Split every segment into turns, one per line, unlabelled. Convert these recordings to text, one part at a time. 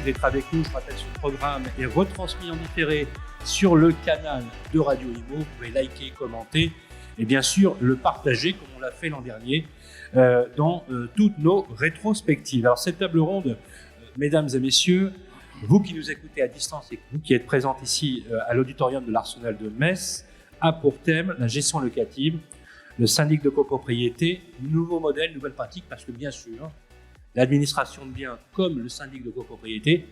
d'être avec nous. Je rappelle, ce programme est retransmis en différé sur le canal de Radio Imo. Vous pouvez liker, commenter et bien sûr le partager comme on l'a fait l'an dernier dans toutes nos rétrospectives. Alors cette table ronde, mesdames et messieurs, vous qui nous écoutez à distance et vous qui êtes présents ici à l'auditorium de l'Arsenal de Metz, a pour thème la gestion locative, le syndic de copropriété, nouveau modèle, nouvelle pratique, parce que bien sûr, l'administration de biens comme le syndic de copropriété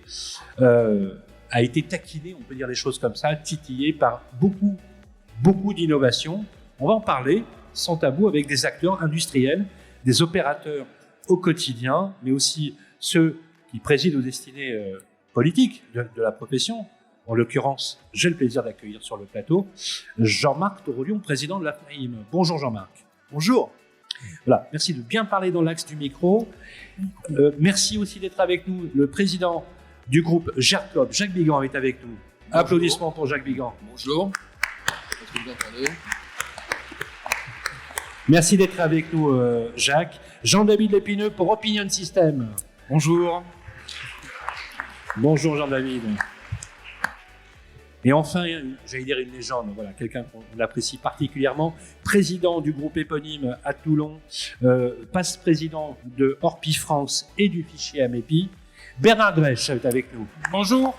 a été taquiné, on peut dire les choses comme ça, titillé par beaucoup d'innovations. On va en parler sans tabou avec des acteurs industriels, des opérateurs au quotidien, mais aussi ceux qui président aux destinées politiques de la profession. En l'occurrence, j'ai le plaisir d'accueillir sur le plateau Jean-Marc Torolion, président de l'AFNAIM. Bonjour Jean-Marc.
Bonjour.
Voilà, merci de bien parler dans l'axe du micro. Merci aussi d'être avec nous. Le président du groupe GERCOP, Jacques Bigan, est avec nous. Bonjour. Applaudissements pour Jacques Bigan.
Bonjour. Est-ce que vous entendez ?
Merci d'être avec nous, Jacques. Jean-David Lépineux pour Opinion System.
Bonjour.
Bonjour Jean-David. Et enfin, j'allais dire une légende, voilà, quelqu'un qu'on apprécie particulièrement, président du groupe éponyme à Toulon, passe-président de Orpi France et du fichier Amépi, Bernard Grèche est avec nous.
Bonjour.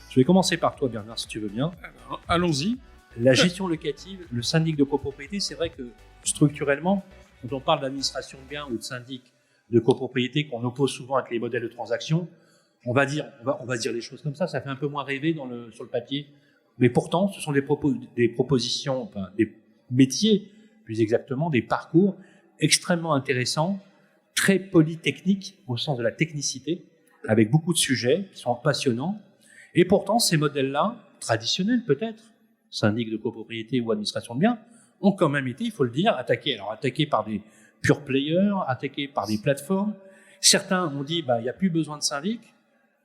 Je vais commencer par toi Bernard, si tu veux bien.
Alors, allons-y.
La gestion locative, le syndic de copropriété, c'est vrai que structurellement, quand on parle d'administration de biens ou de syndic de copropriété qu'on oppose souvent avec les modèles de transaction, on va dire les choses comme ça fait un peu moins rêver sur le papier. Mais pourtant, ce sont des propositions, enfin, des métiers, plus exactement, des parcours extrêmement intéressants, très polytechniques au sens de la technicité, avec beaucoup de sujets qui sont passionnants. Et pourtant, ces modèles-là, traditionnels peut-être, syndic de copropriété ou administration de biens, ont quand même été, il faut le dire, attaqués. Alors attaqués par des pure players, attaqués par des plateformes. Certains ont dit, il n'y a plus besoin de syndic.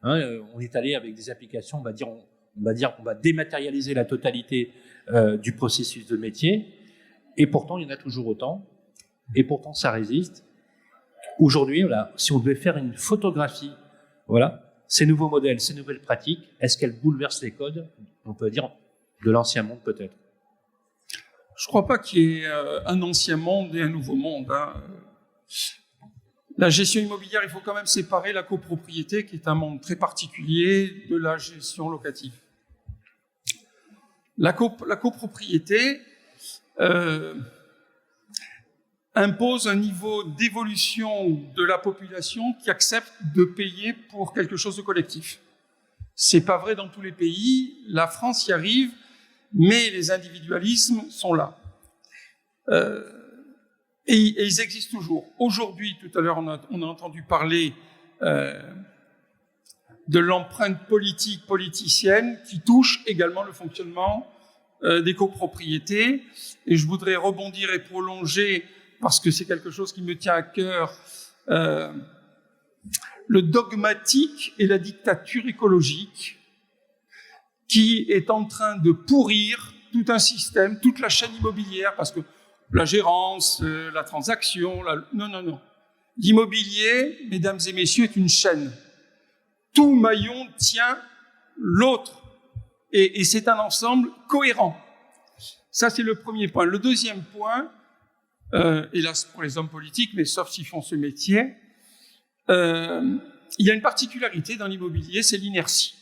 On est allé avec des applications, on va dire qu'on va dématérialiser la totalité du processus de métier. Et pourtant, il y en a toujours autant. Et pourtant, ça résiste. Aujourd'hui, voilà, si on devait faire une photographie, voilà, ces nouveaux modèles, ces nouvelles pratiques, est-ce qu'elles bouleversent les codes, on peut dire, de l'ancien monde peut-être ?
Je ne crois pas qu'il y ait un ancien monde et un nouveau monde. La gestion immobilière, il faut quand même séparer la copropriété, qui est un monde très particulier, de la gestion locative. La copropriété impose un niveau d'évolution de la population qui accepte de payer pour quelque chose de collectif. C'est pas vrai dans tous les pays. La France y arrive, mais les individualismes sont là. Et ils existent toujours. Aujourd'hui, tout à l'heure, on a entendu parler de l'empreinte politicienne qui touche également le fonctionnement des copropriétés. Et je voudrais rebondir et prolonger, parce que c'est quelque chose qui me tient à cœur, le dogmatique et la dictature écologique qui est en train de pourrir tout un système, toute la chaîne immobilière, parce que la gérance, la transaction, non. L'immobilier, mesdames et messieurs, est une chaîne. Tout maillon tient l'autre. Et c'est un ensemble cohérent. Ça, c'est le premier point. Le deuxième point, hélas pour les hommes politiques, mais sauf s'ils font ce métier, il y a une particularité dans l'immobilier, c'est l'inertie.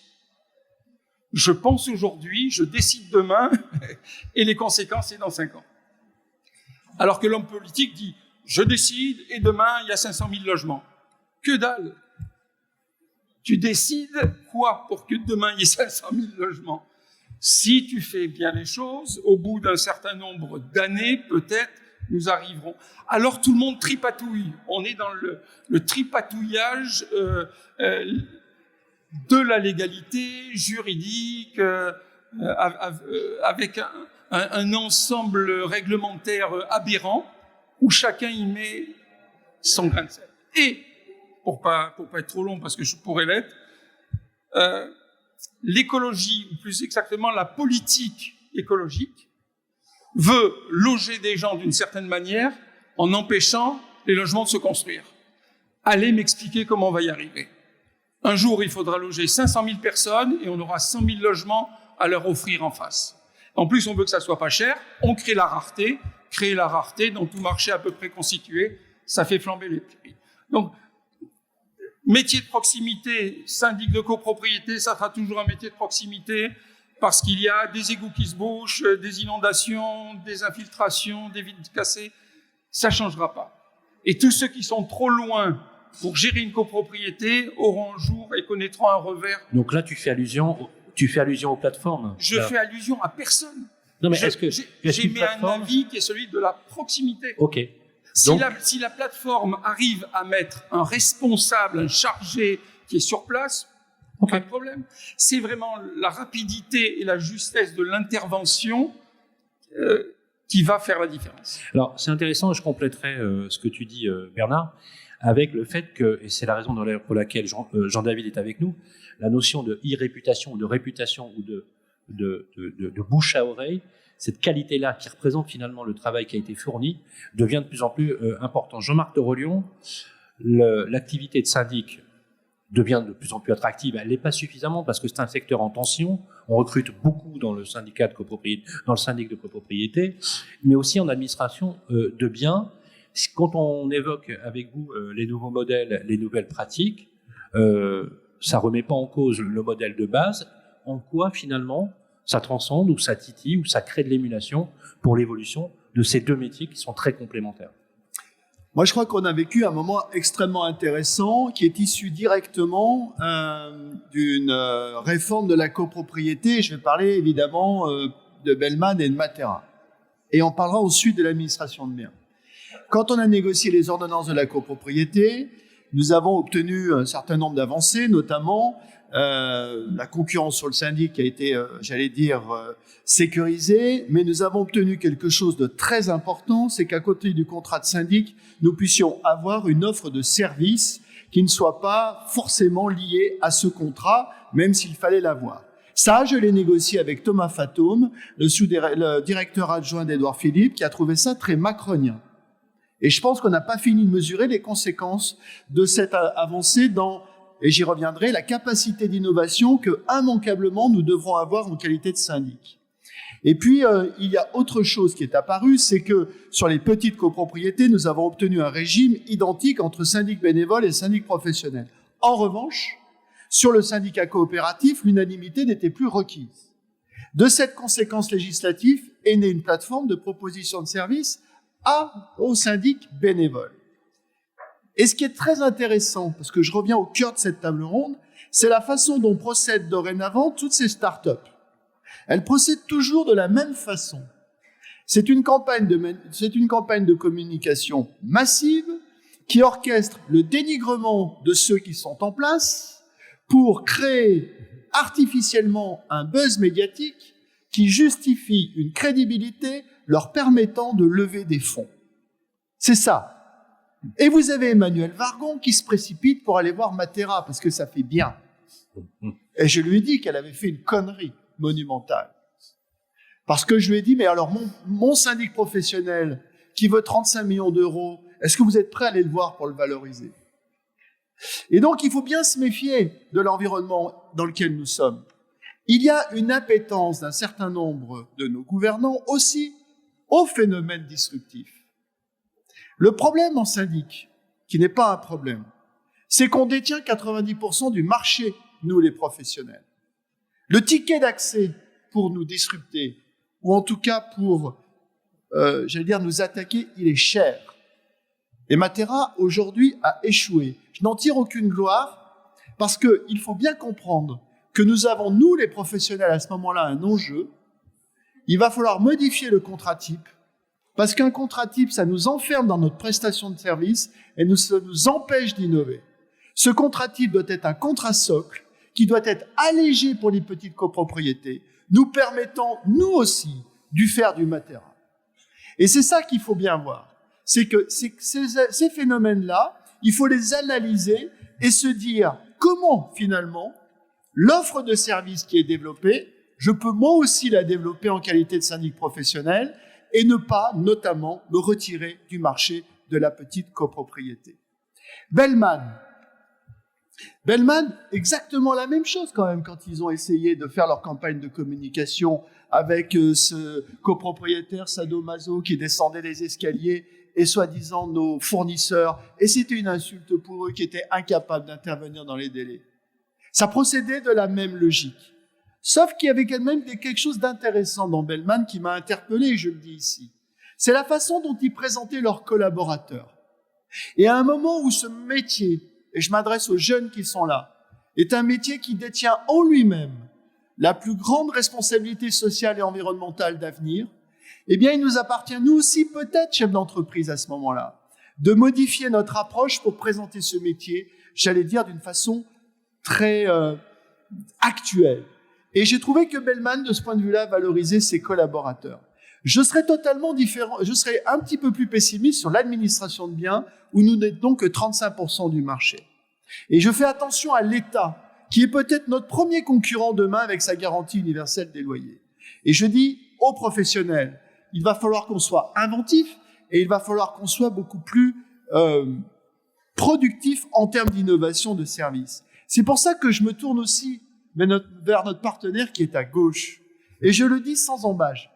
Je pense aujourd'hui, je décide demain, et les conséquences, c'est dans 5 ans. Alors que l'homme politique dit, je décide, et demain, il y a 500 000 logements. Que dalle! Tu décides quoi pour que demain, il y ait 500 000 logements? Si tu fais bien les choses, au bout d'un certain nombre d'années, peut-être, nous arriverons. Alors tout le monde tripatouille. On est dans le tripatouillage de la légalité juridique, avec un ensemble réglementaire aberrant où chacun y met son grain de sel. Et, pour pas être trop long, parce que je pourrais l'être, l'écologie, ou plus exactement la politique écologique, veut loger des gens d'une certaine manière en empêchant les logements de se construire. allez m'expliquer comment on va y arriver. Un jour, il faudra loger 500 000 personnes et on aura 100 000 logements à leur offrir en face. En plus, on veut que ça soit pas cher, on crée la rareté. Créer la rareté dans tout marché à peu près constitué, ça fait flamber les prix. Donc, métier de proximité, syndic de copropriété, ça sera toujours un métier de proximité parce qu'il y a des égouts qui se bouchent, des inondations, des infiltrations, des vitres cassées. Ça changera pas. Et tous ceux qui sont trop loin pour gérer une copropriété auront un jour et connaîtront un revers.
Donc là, tu fais allusion aux plateformes.
Je fais allusion à personne.
Non, mais
j'ai mis un avis qui est celui de la proximité.
Ok.
Si la plateforme arrive à mettre un responsable, un chargé qui est sur place, pas de problème. C'est vraiment la rapidité et la justesse de l'intervention qui va faire la différence.
Alors, c'est intéressant, je compléterai ce que tu dis, Bernard, avec le fait que, et c'est la raison pour laquelle Jean-David est avec nous, la notion de e-réputation, de réputation ou de bouche à oreille, cette qualité-là qui représente finalement le travail qui a été fourni, devient de plus en plus important. Jean-Marc de Relion, l'activité de syndic devient de plus en plus attractive. Elle n'est pas suffisamment parce que c'est un secteur en tension. On recrute beaucoup dans le syndicat de copropriété, dans le syndic de copropriété, mais aussi en administration de biens. Quand on évoque avec vous les nouveaux modèles, les nouvelles pratiques, ça remet pas en cause le modèle de base. En quoi finalement ça transcende ou ça titille ou ça crée de l'émulation pour l'évolution de ces deux métiers qui sont très complémentaires?
Moi, je crois qu'on a vécu un moment extrêmement intéressant qui est issu directement d'une réforme de la copropriété. Je vais parler évidemment de Bellman et de Matera. Et on parlera ensuite de l'administration de biens. Quand on a négocié les ordonnances de la copropriété, nous avons obtenu un certain nombre d'avancées, notamment la concurrence sur le syndic a été, sécurisée, mais nous avons obtenu quelque chose de très important, c'est qu'à côté du contrat de syndic, nous puissions avoir une offre de service qui ne soit pas forcément liée à ce contrat, même s'il fallait l'avoir. Ça, je l'ai négocié avec Thomas Fatoum, le directeur adjoint d'Édouard Philippe, qui a trouvé ça très macronien. Et je pense qu'on n'a pas fini de mesurer les conséquences de cette avancée dans, et j'y reviendrai, la capacité d'innovation que, immanquablement, nous devrons avoir en qualité de syndic. Et puis, il y a autre chose qui est apparue, c'est que sur les petites copropriétés, nous avons obtenu un régime identique entre syndic bénévole et syndic professionnel. En revanche, sur le syndicat coopératif, l'unanimité n'était plus requise. De cette conséquence législative est née une plateforme de proposition de services aux syndics bénévoles. Et ce qui est très intéressant, parce que je reviens au cœur de cette table ronde, c'est la façon dont procèdent dorénavant toutes ces startups. Elles procèdent toujours de la même façon. C'est une campagne de communication massive qui orchestre le dénigrement de ceux qui sont en place pour créer artificiellement un buzz médiatique qui justifie une crédibilité leur permettant de lever des fonds. C'est ça. Et vous avez Emmanuel Vargon qui se précipite pour aller voir Matera parce que ça fait bien. Et je lui ai dit qu'elle avait fait une connerie monumentale. Parce que je lui ai dit, mais alors mon syndic professionnel qui veut 35 millions d'euros, est-ce que vous êtes prêt à aller le voir pour le valoriser? Et donc, il faut bien se méfier de l'environnement dans lequel nous sommes. Il y a une appétence d'un certain nombre de nos gouvernants aussi au phénomène disruptif. Le problème en syndic, qui n'est pas un problème, c'est qu'on détient 90% du marché, nous les professionnels. Le ticket d'accès pour nous disrupter, ou en tout cas pour, nous attaquer, il est cher. Et Matera, aujourd'hui, a échoué. Je n'en tire aucune gloire, parce qu'il faut bien comprendre que nous avons, nous les professionnels, à ce moment-là, un enjeu. Il va falloir modifier le contrat type, parce qu'un contrat type, ça nous enferme dans notre prestation de service et ça nous empêche d'innover. Ce contrat type doit être un contrat socle qui doit être allégé pour les petites copropriétés, nous permettant, nous aussi, de faire du Matera. Et c'est ça qu'il faut bien voir. C'est que ces phénomènes-là, il faut les analyser et se dire comment, finalement, l'offre de service qui est développée, je peux moi aussi la développer en qualité de syndic professionnel et ne pas, notamment, me retirer du marché de la petite copropriété. Bellman, exactement la même chose quand même quand ils ont essayé de faire leur campagne de communication avec ce copropriétaire sadomaso qui descendait les escaliers et soi-disant nos fournisseurs. Et c'était une insulte pour eux qui étaient incapables d'intervenir dans les délais. Ça procédait de la même logique. Sauf qu'il y avait quand même quelque chose d'intéressant dans Bellman qui m'a interpellé, et je le dis ici. C'est la façon dont ils présentaient leurs collaborateurs. Et à un moment où ce métier, et je m'adresse aux jeunes qui sont là, est un métier qui détient en lui-même la plus grande responsabilité sociale et environnementale d'avenir, eh bien, il nous appartient, nous aussi, peut-être, chefs d'entreprise à ce moment-là, de modifier notre approche pour présenter ce métier, j'allais dire, d'une façon très actuelle. Et j'ai trouvé que Bellman, de ce point de vue-là, valorisait ses collaborateurs. Je serais totalement différent, je serais un petit peu plus pessimiste sur l'administration de biens, où nous n'étions que 35% du marché. Et je fais attention à l'État, qui est peut-être notre premier concurrent demain avec sa garantie universelle des loyers. Et je dis aux professionnels, il va falloir qu'on soit inventif et il va falloir qu'on soit beaucoup plus productif en termes d'innovation de services. C'est pour ça que je me tourne aussi vers notre partenaire qui est à gauche. Et je le dis sans embâche.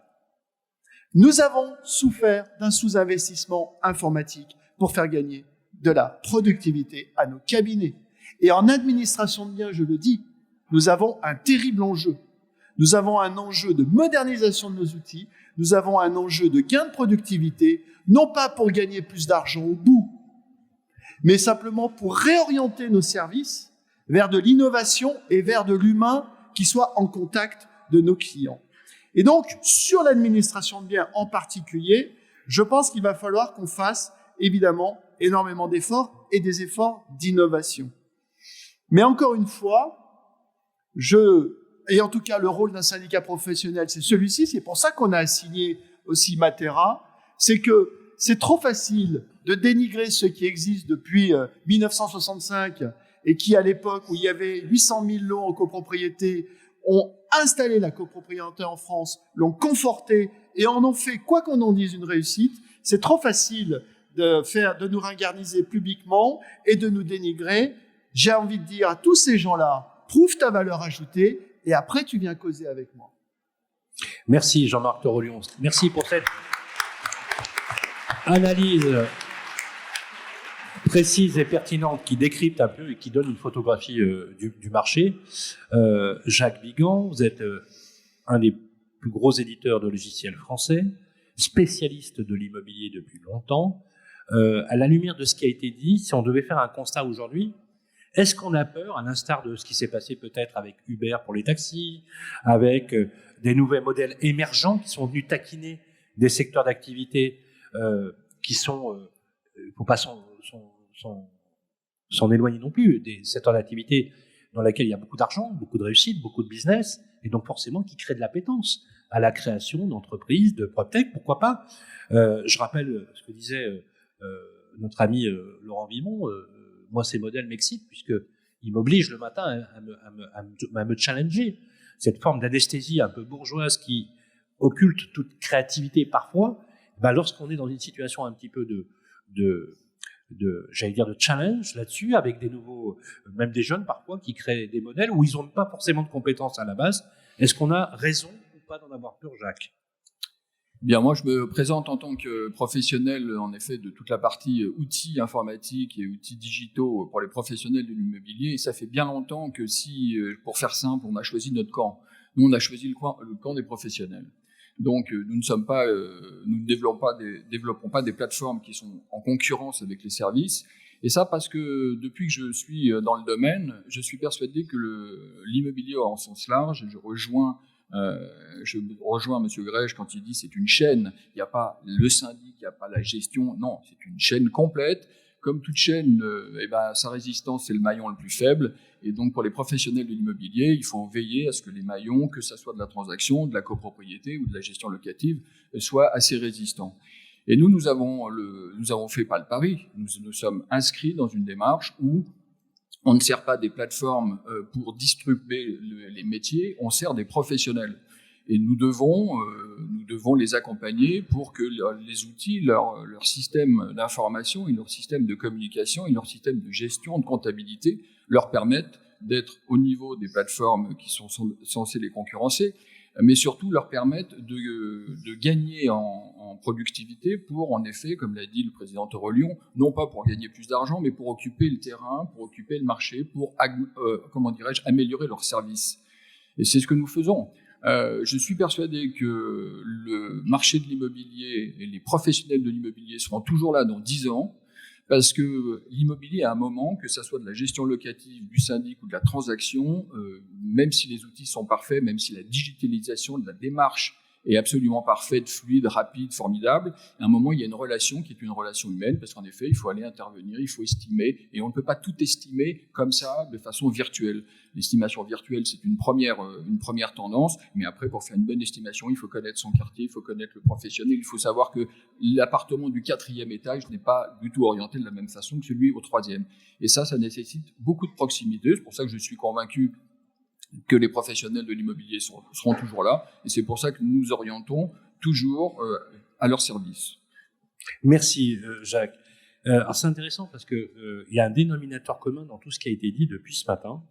Nous avons souffert d'un sous-investissement informatique pour faire gagner de la productivité à nos cabinets. Et en administration de biens, je le dis, nous avons un terrible enjeu. Nous avons un enjeu de modernisation de nos outils, nous avons un enjeu de gain de productivité, non pas pour gagner plus d'argent au bout, mais simplement pour réorienter nos services vers de l'innovation et vers de l'humain qui soit en contact de nos clients. Et donc, sur l'administration de biens en particulier, je pense qu'il va falloir qu'on fasse évidemment énormément d'efforts et des efforts d'innovation. Mais encore une fois, et en tout cas le rôle d'un syndicat professionnel, c'est celui-ci, c'est pour ça qu'on a assigné aussi Matera, c'est que c'est trop facile de dénigrer ce qui existe depuis 1965 et qui, à l'époque où il y avait 800 000 lots en copropriété, ont installé la copropriété en France, l'ont confortée et en ont fait, quoi qu'on en dise, une réussite. C'est trop facile de nous ringarniser publiquement et de nous dénigrer. J'ai envie de dire à tous ces gens-là, prouve ta valeur ajoutée et après tu viens causer avec moi.
Merci Jean-Marc Torolion. Merci pour cette analyse précise et pertinente qui décrypte un peu et qui donne une photographie du marché. Jacques Vigan, vous êtes un des plus gros éditeurs de logiciels français, spécialiste de l'immobilier depuis longtemps. À la lumière de ce qui a été dit, si on devait faire un constat aujourd'hui, est-ce qu'on a peur, à l'instar de ce qui s'est passé peut-être avec Uber pour les taxis, avec des nouveaux modèles émergents qui sont venus taquiner des secteurs d'activité qui sont, il ne faut pas s'en éloigner non plus, des secteurs d'activité dans lesquels il y a beaucoup d'argent, beaucoup de réussite, beaucoup de business, et donc forcément qui créent de l'appétence à la création d'entreprises, de PropTech, pourquoi pas. Je rappelle ce que disait notre ami Laurent Vimon, moi ces modèles m'excitent puisqu'ils m'obligent le matin à me challenger. Cette forme d'anesthésie un peu bourgeoise qui occulte toute créativité parfois, lorsqu'on est dans une situation un petit peu j'allais dire de challenge là-dessus, avec des nouveaux, même des jeunes parfois, qui créent des modèles où ils n'ont pas forcément de compétences à la base. Est-ce qu'on a raison ou pas d'en avoir peur, Jacques ?
Bien, moi, je me présente en tant que professionnel, en effet, de toute la partie outils informatiques et outils digitaux pour les professionnels de l'immobilier. Et ça fait bien longtemps que pour faire simple, on a choisi notre camp. Nous, on a choisi le camp des professionnels. Donc, nous ne développons pas des plateformes qui sont en concurrence avec les services. Et ça parce que depuis que je suis dans le domaine, je suis persuadé que l'immobilier en sens large, je rejoins M. Grèche quand il dit c'est une chaîne, il n'y a pas le syndic, il n'y a pas la gestion, non, c'est une chaîne complète. Comme toute chaîne, sa résistance c'est le maillon le plus faible, et donc pour les professionnels de l'immobilier, il faut veiller à ce que les maillons, que ça soit de la transaction, de la copropriété ou de la gestion locative, soient assez résistants. Et nous avons fait pas le pari, nous sommes inscrits dans une démarche où on ne sert pas des plateformes pour distribuer les métiers, on sert des professionnels. Et nous devons nous devons les accompagner pour que les outils, leur système d'information et leur système de communication et leur système de gestion, de comptabilité leur permettent d'être au niveau des plateformes qui sont censées les concurrencer, mais surtout leur permettent de gagner en productivité pour, en effet, comme l'a dit le président Torolion, non pas pour gagner plus d'argent, mais pour occuper le terrain, pour occuper le marché, pour, améliorer leurs services. Et c'est ce que nous faisons. Je suis persuadé que le marché de l'immobilier et les professionnels de l'immobilier seront toujours là dans 10 ans, parce que l'immobilier, à un moment, que ça soit de la gestion locative, du syndic ou de la transaction, même si les outils sont parfaits, même si la digitalisation de la démarche est absolument parfaite, fluide, rapide, formidable, à un moment, il y a une relation qui est une relation humaine, parce qu'en effet, il faut aller intervenir, il faut estimer, et on ne peut pas tout estimer comme ça, de façon virtuelle. L'estimation virtuelle, c'est une première tendance, mais après, pour faire une bonne estimation, il faut connaître son quartier, il faut connaître le professionnel, il faut savoir que l'appartement du 4e étage n'est pas du tout orienté de la même façon que celui au 3e. Et ça nécessite beaucoup de proximité. C'est pour ça que je suis convaincu que les professionnels de l'immobilier seront toujours là, et c'est pour ça que nous orientons toujours à leur service.
Merci Jacques. Alors c'est intéressant parce que il y a un dénominateur commun dans tout ce qui a été dit depuis ce matin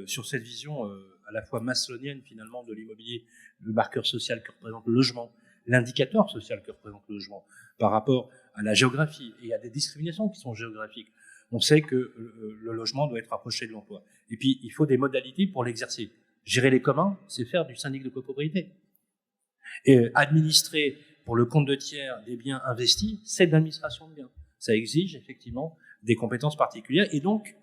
sur cette vision à la fois maslonienne finalement de l'immobilier, le marqueur social que représente le logement, l'indicateur social que représente le logement par rapport à la géographie, et il y a des discriminations qui sont géographiques. On sait que le logement doit être rapproché de l'emploi. Et puis, il faut des modalités pour l'exercer. Gérer les communs, c'est faire du syndic de copropriété. Et administrer pour le compte de tiers des biens investis, c'est de l'administration de biens. Ça exige effectivement des compétences particulières et donc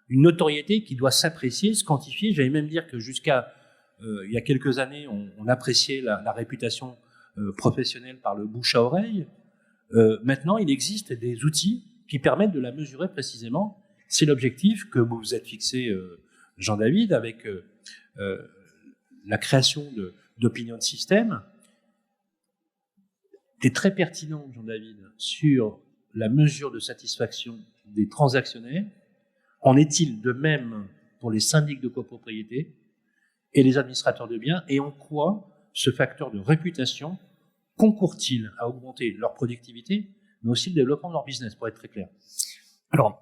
une notoriété qui doit s'apprécier, se quantifier. J'allais même dire que jusqu'à il y a quelques années, on appréciait la réputation professionnelle par le bouche à oreille. Maintenant, il existe des outils qui permettent de la mesurer précisément. C'est l'objectif que vous vous êtes fixé, Jean-David, avec la création d'opinion de système. C'est très pertinent, Jean-David, sur la mesure de satisfaction des transactionnaires. En est-il de même pour les syndics de copropriété et les administrateurs de biens, et en quoi ce facteur de réputation concourt-il à augmenter leur productivité, mais aussi le développement de leur business, pour être très clair?
Alors,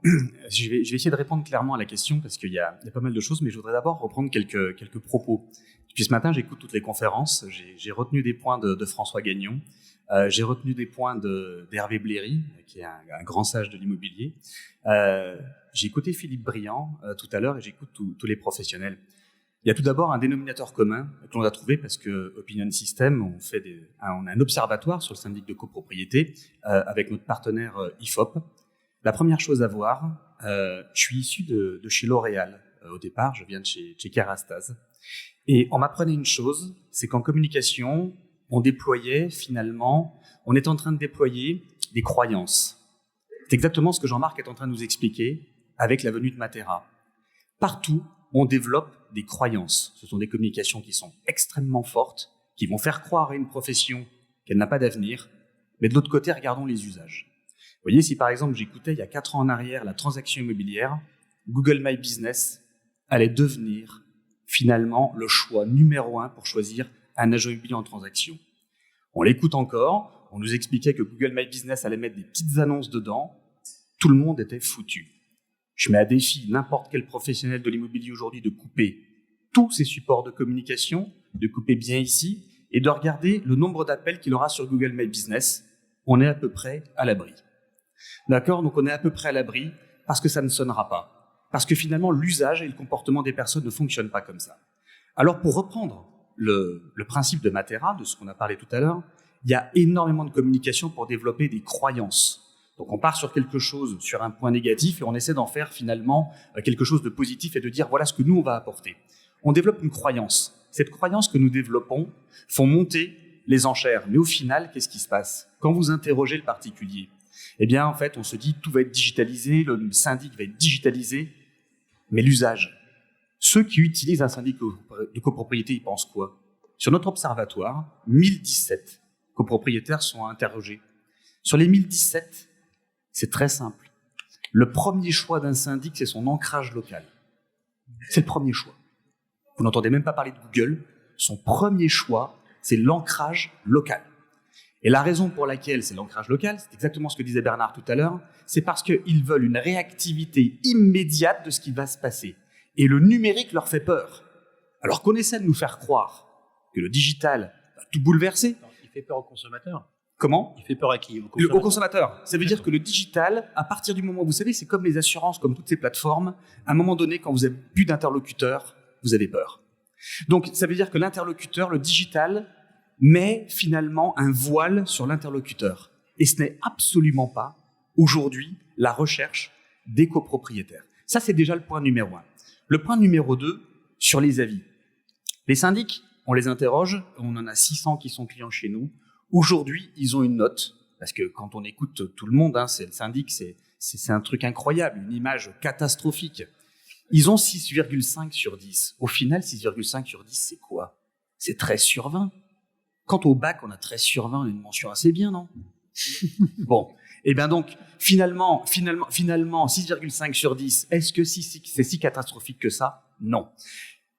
je vais essayer de répondre clairement à la question parce qu'il y a pas mal de choses, mais je voudrais d'abord reprendre quelques propos. Depuis ce matin, j'écoute toutes les conférences, j'ai retenu des points de François Gagnon, j'ai retenu des points d'Hervé Bléry, qui est un grand sage de l'immobilier. J'ai écouté Philippe Briand tout à l'heure et j'écoute tous les professionnels. Il y a tout d'abord un dénominateur commun que l'on a trouvé parce que Opinion System, on a un observatoire sur le syndic de copropriété avec notre partenaire IFOP. La première chose à voir, je suis issu de chez L'Oréal au départ, je viens de chez Kerastase. Et on m'apprenait une chose, c'est qu'en communication, on est en train de déployer des croyances. C'est exactement ce que Jean-Marc est en train de nous expliquer avec la venue de Matera. Partout, on développe des croyances. Ce sont des communications qui sont extrêmement fortes, qui vont faire croire à une profession qu'elle n'a pas d'avenir. Mais de l'autre côté, regardons les usages. Vous voyez, si par exemple j'écoutais il y a 4 ans en arrière la transaction immobilière, Google My Business allait devenir finalement le choix numéro 1 pour choisir un agent immobilier en transaction. On l'écoute encore, on nous expliquait que Google My Business allait mettre des petites annonces dedans, tout le monde était foutu. Je mets à défi n'importe quel professionnel de l'immobilier aujourd'hui de couper tous ses supports de communication, de couper bien ici et de regarder le nombre d'appels qu'il aura sur Google My Business. On est à peu près à l'abri. D'accord? Donc on est à peu près à l'abri parce que ça ne sonnera pas. Parce que finalement, l'usage et le comportement des personnes ne fonctionnent pas comme ça. Alors pour reprendre le principe de Matera, de ce qu'on a parlé tout à l'heure, il y a énormément de communication pour développer des croyances. Donc on part sur quelque chose, sur un point négatif, et on essaie d'en faire finalement quelque chose de positif et de dire voilà ce que nous on va apporter. On développe une croyance. Cette croyance que nous développons font monter les enchères. Mais au final, qu'est-ce qui se passe? Quand vous interrogez le particulier, eh bien en fait on se dit tout va être digitalisé, le syndic va être digitalisé, mais l'usage. Ceux qui utilisent un syndic de copropriété, ils pensent quoi? Sur notre observatoire, 1017 copropriétaires sont interrogés. Sur les 1017, c'est très simple. Le premier choix d'un syndic, c'est son ancrage local. C'est le premier choix. Vous n'entendez même pas parler de Google. Son premier choix, c'est l'ancrage local. Et la raison pour laquelle c'est l'ancrage local, c'est exactement ce que disait Bernard tout à l'heure, c'est parce qu'ils veulent une réactivité immédiate de ce qui va se passer. Et le numérique leur fait peur. Alors qu'on essaie de nous faire croire que le digital va tout bouleverser.
Il fait peur aux consommateurs.
Comment ?
Il fait peur à qui ?
Aux consommateurs. Ça veut dire que le digital, à partir du moment où, vous savez, c'est comme les assurances, comme toutes ces plateformes, à un moment donné, quand vous avez plus d'interlocuteurs, vous avez peur. Donc, ça veut dire que l'interlocuteur, le digital, met finalement un voile sur l'interlocuteur. Et ce n'est absolument pas, aujourd'hui, la recherche des copropriétaires. Ça, c'est déjà le point numéro 1. Le point numéro 2, sur les avis. Les syndics, on les interroge, on en a 600 qui sont clients chez nous. Aujourd'hui, ils ont une note, parce que quand on écoute tout le monde, c'est le syndic, c'est un truc incroyable, une image catastrophique. Ils ont 6,5 sur 10. Au final, 6,5 sur 10, c'est quoi ? C'est 13 sur 20. Quand au bac, on a 13 sur 20, on a une mention assez bien, non ? Bon, et bien donc, finalement, 6,5 sur 10, est-ce que c'est si catastrophique que ça ? Non.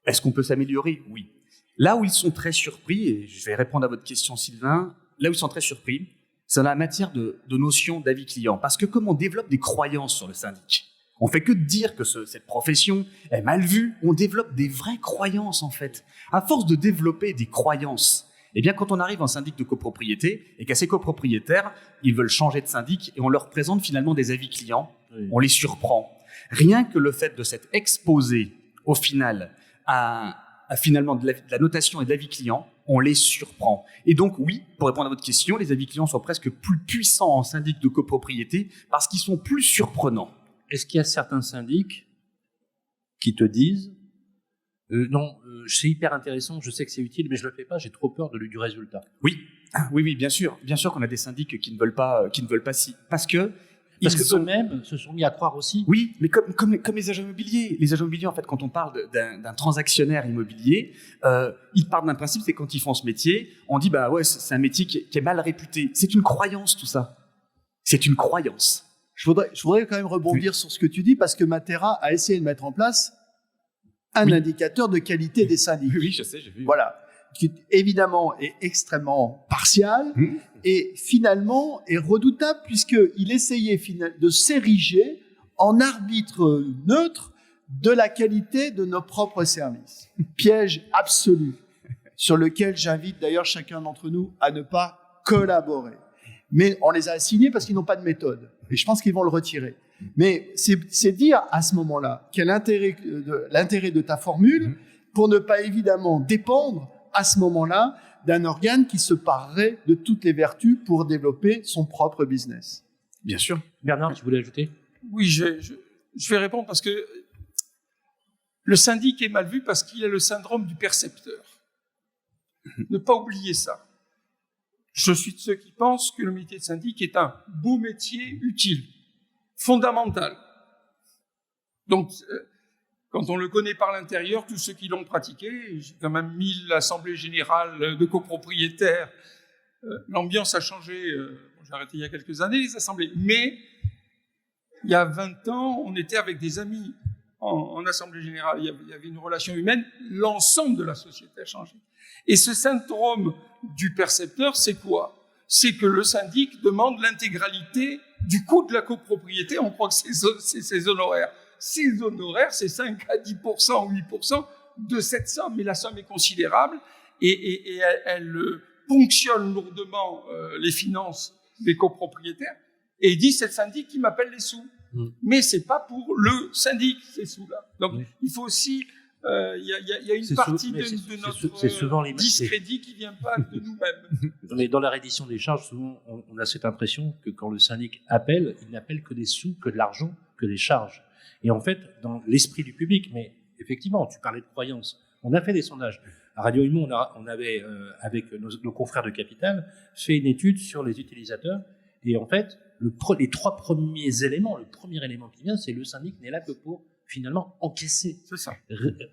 Est-ce qu'on peut s'améliorer ? Oui. Là où ils sont très surpris, et je vais répondre à votre question Sylvain, là où ils sont très surpris, c'est dans la matière de notion d'avis client. Parce que comme on développe des croyances sur le syndic, on fait que de dire que cette profession est mal vue, on développe des vraies croyances en fait. À force de développer des croyances, eh bien quand on arrive en syndic de copropriété et qu'à ces copropriétaires, ils veulent changer de syndic et on leur présente finalement des avis clients, on les surprend. Rien que le fait de s'être exposé au final à finalement de la notation et de l'avis client, on les surprend. Et donc oui, pour répondre à votre question, les avis clients sont presque plus puissants en syndic de copropriété parce qu'ils sont plus surprenants.
Est-ce qu'il y a certains syndics qui te disent non, c'est hyper intéressant, je sais que c'est utile, mais je le fais pas, j'ai trop peur du résultat.
Oui, bien sûr qu'on a des syndics qui ne veulent pas parce que
eux-mêmes se sont mis à croire aussi.
Oui, mais comme les agents immobiliers. Les agents immobiliers, en fait, quand on parle d'un transactionnaire immobilier, ils partent d'un principe, c'est quand ils font ce métier, on dit bah ouais, c'est un métier qui est mal réputé. C'est une croyance tout ça. C'est une croyance.
Je voudrais quand même rebondir sur ce que tu dis parce que Matera a essayé de mettre en place un indicateur de qualité des syndics.
Oui, je sais, j'ai vu.
Voilà, qui évidemment est extrêmement partial et finalement est redoutable puisqu'il essayait de s'ériger en arbitre neutre de la qualité de nos propres services. Piège absolu sur lequel j'invite d'ailleurs chacun d'entre nous à ne pas collaborer. Mais on les a assignés parce qu'ils n'ont pas de méthode. Et je pense qu'ils vont le retirer. Mais c'est dire à ce moment-là quel l'intérêt de ta formule pour ne pas évidemment dépendre à ce moment-là d'un organe qui se parerait de toutes les vertus pour développer son propre business.
Bien sûr.
Bernard, tu voulais ajouter ?
Oui, je vais répondre parce que le syndic est mal vu parce qu'il a le syndrome du percepteur. Ne pas oublier ça. Je suis de ceux qui pensent que le métier de syndic est un beau métier utile, fondamental. Donc, quand on le connaît par l'intérieur, tous ceux qui l'ont pratiqué, j'ai quand même 1000 assemblées générales de copropriétaires, l'ambiance a changé, j'ai arrêté il y a quelques années les assemblées, mais il y a 20 ans, on était avec des amis en assemblée générale, il y avait une relation humaine, l'ensemble de la société a changé. Et ce syndrome du percepteur, c'est quoi ? C'est que le syndic demande l'intégralité du coût de la copropriété, on croit que c'est ses honoraires. Ces honoraires, c'est 5 à 10% ou 8% de cette somme, mais la somme est considérable et elle ponctionne lourdement les finances des copropriétaires et dit c'est le syndic qui m'appelle les sous. Mais c'est pas pour le syndic ces sous-là. Donc il faut aussi il y a une partie de notre discrédit qui vient pas de nous-mêmes.
Mais dans la reddition des charges, souvent on a cette impression que quand le syndic appelle, il n'appelle que des sous, que de l'argent, que des charges. Et en fait, dans l'esprit du public, mais effectivement, tu parlais de croyances. On a fait des sondages. À Radio Imo, on avait, avec nos confrères de Capital, fait une étude sur les utilisateurs. Et en fait, les 3 premiers éléments, le premier élément qui vient, c'est le syndic n'est là que pour finalement encaisser.
C'est ça.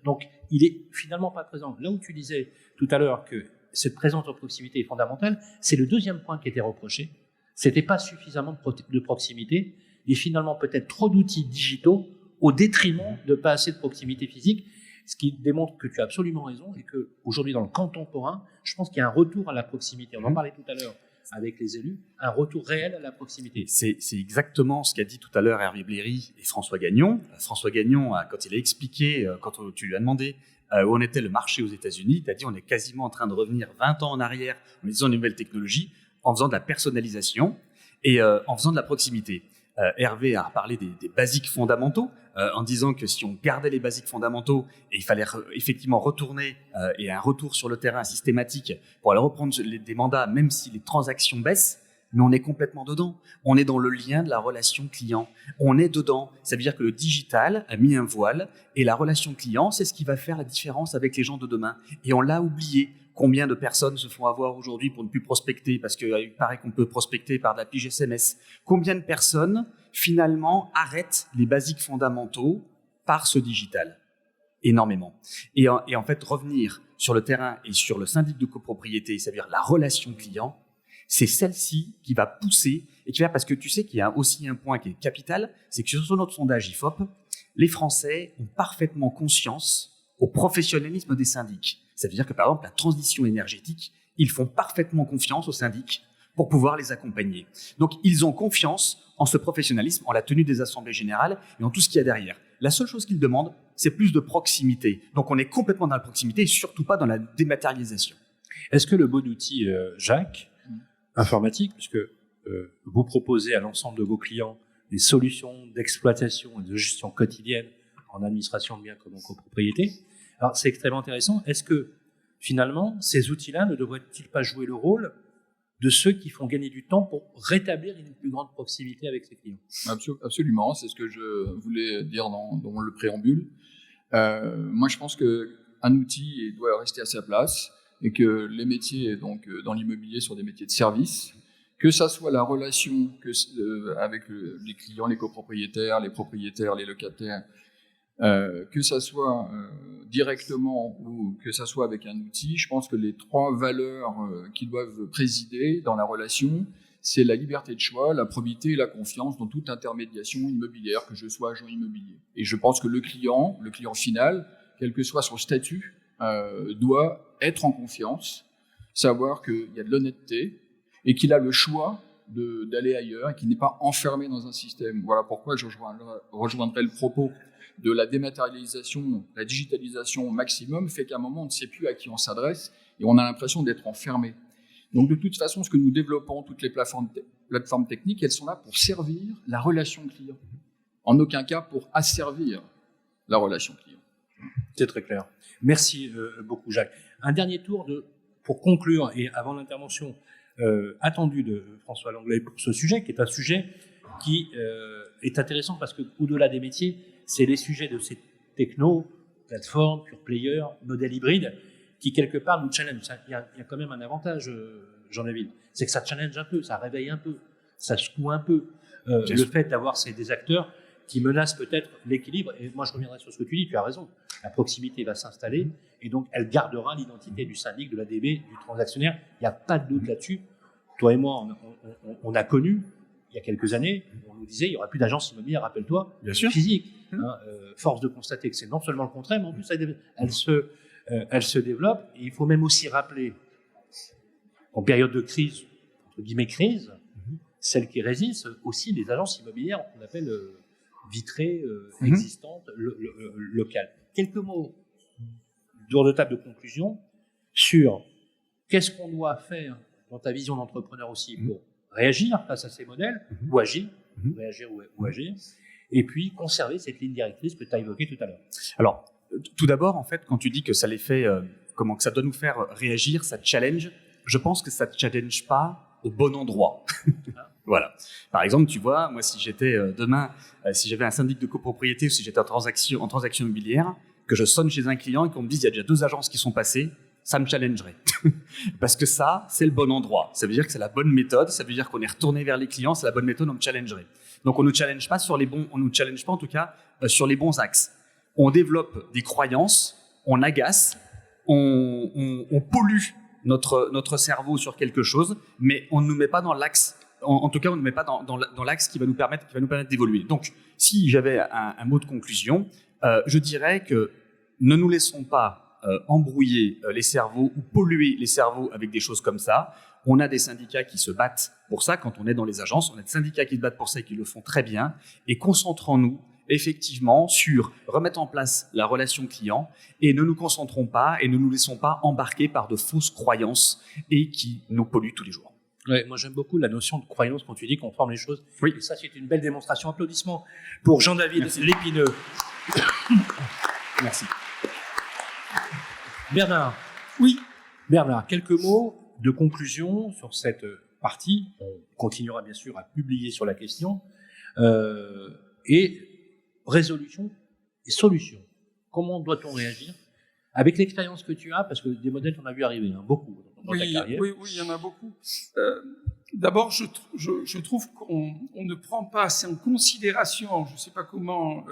Donc, il est finalement pas présent. Là où tu disais tout à l'heure que cette présence en proximité est fondamentale, c'est le deuxième point qui était reproché. C'était pas suffisamment de proximité et finalement peut-être trop d'outils digitaux au détriment de pas assez de proximité physique. Ce qui démontre que tu as absolument raison et qu'aujourd'hui, dans le contemporain, je pense qu'il y a un retour à la proximité. On en parlait tout à l'heure avec les élus, un retour réel à la proximité.
C'est exactement ce qu'a dit tout à l'heure Hervé Bléry et François Gagnon. François Gagnon, quand il a expliqué, quand tu lui as demandé où en était le marché aux États-Unis, il t'a dit on est quasiment en train de revenir 20 ans en arrière en utilisant de nouvelles technologies, en faisant de la personnalisation et en faisant de la proximité. Hervé a parlé des basiques fondamentaux en disant que si on gardait les basiques fondamentaux et il fallait effectivement retourner et un retour sur le terrain systématique pour aller reprendre des mandats même si les transactions baissent, mais on est complètement dedans. On est dans le lien de la relation client. On est dedans. Ça veut dire que le digital a mis un voile et la relation client, c'est ce qui va faire la différence avec les gens de demain. Et on l'a oublié. Combien de personnes se font avoir aujourd'hui pour ne plus prospecter parce qu'il paraît qu'on peut prospecter par de la pige SMS? Combien de personnes, finalement, arrêtent les basiques fondamentaux par ce digital? Énormément. Et en fait, revenir sur le terrain et sur le syndic de copropriété, c'est-à-dire la relation client, c'est celle-ci qui va pousser et qui va, parce que tu sais qu'il y a aussi un point qui est capital, c'est que sur notre sondage IFOP, les Français ont parfaitement conscience au professionnalisme des syndics. Ça veut dire que, par exemple, la transition énergétique, ils font parfaitement confiance aux syndics pour pouvoir les accompagner. Donc, ils ont confiance en ce professionnalisme, en la tenue des assemblées générales et en tout ce qu'il y a derrière. La seule chose qu'ils demandent, c'est plus de proximité. Donc, on est complètement dans la proximité et surtout pas dans la dématérialisation.
Est-ce que le bon outil, Jacques, informatique, puisque vous proposez à l'ensemble de vos clients des solutions d'exploitation et de gestion quotidienne en administration de biens comme en copropriété, alors c'est extrêmement intéressant. Est-ce que finalement ces outils-là ne devraient-ils pas jouer le rôle de ceux qui font gagner du temps pour rétablir une plus grande proximité avec ses clients?
Absolument, c'est ce que je voulais dire dans le préambule. Moi, je pense qu'un outil doit rester à sa place et que les métiers donc dans l'immobilier sont des métiers de service, que ça soit la relation avec les clients, les copropriétaires, les propriétaires, les locataires, que ça soit directement ou que ça soit avec un outil. Je pense que les trois valeurs qui doivent présider dans la relation, c'est la liberté de choix, la probité et la confiance dans toute intermédiation immobilière, que je sois agent immobilier. Et je pense que le client final, quel que soit son statut, doit être en confiance, savoir qu'il y a de l'honnêteté et qu'il a le choix d'aller ailleurs et qu'il n'est pas enfermé dans un système. Voilà pourquoi je rejoindrai le propos de la dématérialisation, la digitalisation au maximum, fait qu'à un moment, on ne sait plus à qui on s'adresse et on a l'impression d'être enfermé. Donc, de toute façon, ce que nous développons, toutes les plateformes techniques, elles sont là pour servir la relation client. En aucun cas pour asservir la relation client.
C'est très clair. Merci beaucoup, Jacques. Un dernier tour pour conclure et avant l'intervention attendue de François Langlais pour ce sujet, qui est un sujet qui est intéressant parce que au-delà des métiers, c'est les sujets de ces technos, plateformes, pure player, modèles hybrides, qui quelque part nous challenge. Il y a quand même un avantage, Jean-David, c'est que ça challenge un peu, ça réveille un peu, ça secoue un peu. Le fait d'avoir des acteurs qui menacent peut-être l'équilibre, et moi je reviendrai sur ce que tu dis, tu as raison, la proximité va s'installer, et donc elle gardera l'identité du syndic, de l'ADB, du transactionnaire, il n'y a pas de doute là-dessus. Toi et moi, on a connu, il y a quelques années, on nous disait, il n'y aura plus d'agence immobilière, rappelle-toi, physique. Force de constater que c'est non seulement le contraire, mais en plus elle se développe, et il faut même aussi rappeler, en période de crise, entre guillemets crise, celle qui résiste aussi des agences immobilières qu'on appelle vitrées, existantes, locales. Quelques mots de table de conclusion sur qu'est-ce qu'on doit faire dans ta vision d'entrepreneur aussi pour réagir face à ces modèles, ou agir, réagir ou agir, et puis conserver cette ligne directrice que tu as évoquée tout à l'heure.
Alors, tout d'abord, en fait, quand tu dis que ça les fait, que ça doit nous faire réagir, ça challenge, je pense que ça ne challenge pas au bon endroit. Voilà. Par exemple, tu vois, moi, si j'étais demain, si j'avais un syndic de copropriété ou si j'étais en transaction immobilière, que je sonne chez un client et qu'on me dise il y a déjà 2 agences qui sont passées, ça me challengerait. Parce que ça, c'est le bon endroit. Ça veut dire que c'est la bonne méthode, ça veut dire qu'on est retourné vers les clients, c'est la bonne méthode, on me challengerait. Donc on nous challenge pas on nous challenge pas en tout cas sur les bons axes. On développe des croyances, on agace, on pollue notre cerveau sur quelque chose, mais on ne nous met pas dans l'axe. En tout cas, on ne met pas dans l'axe qui va nous permettre d'évoluer. Donc, si j'avais un mot de conclusion, je dirais que ne nous laissons pas embrouiller les cerveaux ou polluer les cerveaux avec des choses comme ça. On a des syndicats qui se battent pour ça quand on est dans les agences. On a des syndicats qui se battent pour ça et qui le font très bien. Et concentrons-nous effectivement sur remettre en place la relation client et ne nous concentrons pas et ne nous laissons pas embarquer par de fausses croyances et qui nous polluent tous les jours.
Ouais, moi j'aime beaucoup la notion de croyance quand tu dis qu'on forme les choses.
Oui.
Et ça, c'est une belle démonstration. Applaudissements pour Jean-David Lépineux.
Merci.
Bernard.
Oui.
Bernard, quelques mots de conclusion sur cette partie. On continuera bien sûr à publier sur la question. Et résolution et solution. Comment doit-on réagir avec l'expérience que tu as, parce que des modèles, on a vu arriver beaucoup dans ta carrière.
Oui, il y en a beaucoup. D'abord, je trouve qu'on ne prend pas assez en considération, je ne sais pas comment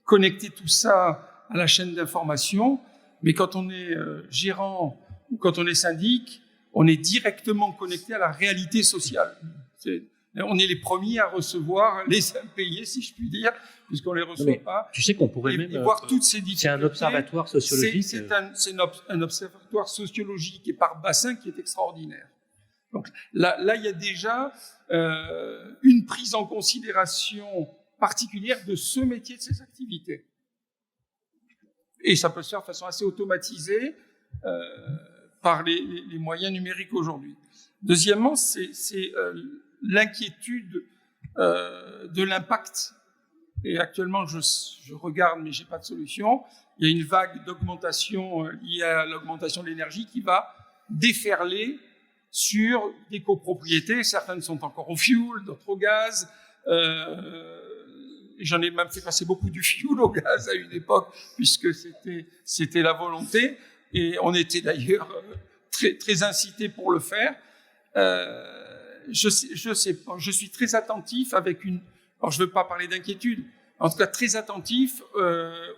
connecter tout ça à la chaîne d'information, mais quand on est gérant ou quand on est syndic, on est directement connecté à la réalité sociale. On est les premiers à recevoir les impayés, si je puis dire, puisqu'on les reçoit pas.
Tu sais qu'on pourrait même
voir toutes ces difficultés.
C'est un observatoire sociologique.
C'est un observatoire sociologique et par bassin qui est extraordinaire. Donc là, il y a déjà une prise en considération particulière de ce métier, de ces activités. Et ça peut se faire de façon assez automatisée par les moyens numériques aujourd'hui. Deuxièmement, c'est l'inquiétude de l'impact. Et actuellement, je regarde, mais j'ai pas de solution. Il y a une vague d'augmentation liée à l'augmentation de l'énergie qui va déferler sur des copropriétés. Certaines sont encore au fioul, d'autres au gaz. J'en ai même fait passer beaucoup du fioul au gaz à une époque, puisque c'était la volonté. Et on était d'ailleurs très incités pour le faire. Je suis très attentif alors je ne veux pas parler d'inquiétude, en tout cas très attentif